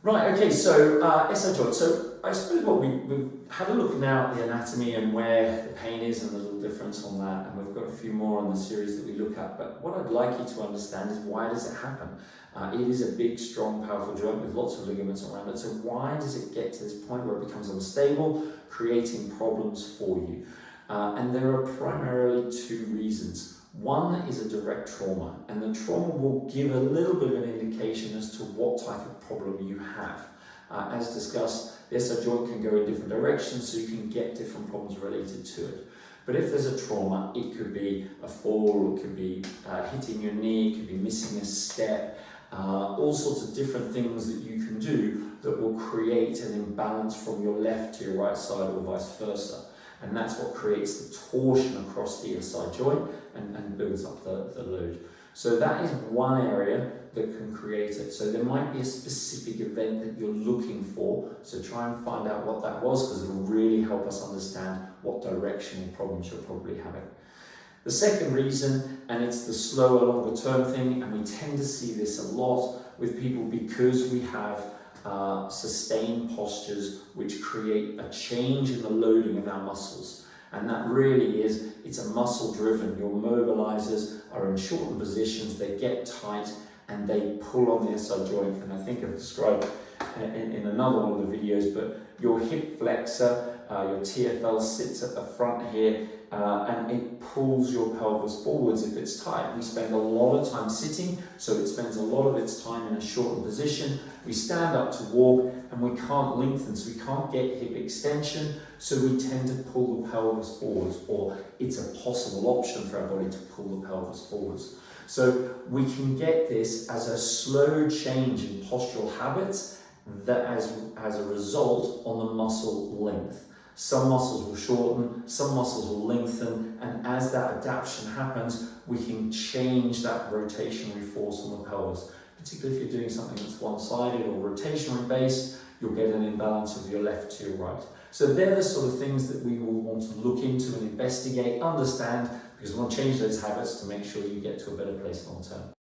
Right, okay, so SI joint. So I suppose we've had a look now at the anatomy and where the pain is and the little difference on that, and we've got a few more on the series that we look at, but what I'd like you to understand is, why does it happen? It is a big, strong, powerful joint with lots of ligaments around it, so why does it get to this point where it becomes unstable, creating problems for you? And there are primarily two reasons. One is a direct trauma, and the trauma will give a little bit of an indication as to what type of problem you have. As discussed, the SI joint can go in different directions, so you can get different problems related to it. But if there's a trauma, it could be a fall, it could be hitting your knee, it could be missing a step, all sorts of different things that you can do that will create an imbalance from your left to your right side or vice versa. And that's what creates the torsion across the SI joint and builds up the load. So that is one area that can create it. So there might be a specific event that you're looking for, so try and find out what that was, because it will really help us understand what directional problems you're probably having. The second reason, and it's the slower, longer term thing, and we tend to see this a lot with people because we have sustained postures which create a change in the loading of our muscles. And that really is, it's a muscle driven. Your mobilizers are in shortened positions, they get tight and they pull on the SI joint. And I think I've described in another one of the videos, but your hip flexor, your TFL sits at the front here, and it pulls your pelvis forwards if it's tight. We spend a lot of time sitting, so it spends a lot of its time in a shortened position. We stand up to walk and we can't lengthen, so we can't get hip extension, so we tend to pull the pelvis forwards, or it's a possible option for our body to pull the pelvis forwards. So we can get this as a slow change in postural habits that as a result on the muscle length. Some muscles will shorten, some muscles will lengthen, and as that adaptation happens, we can change that rotationary force on the pelvis. Particularly if you're doing something that's one-sided or rotationary based, you'll get an imbalance of your left to your right. So they're the sort of things that we will want to look into and investigate, understand, because we want to change those habits to make sure you get to a better place long term.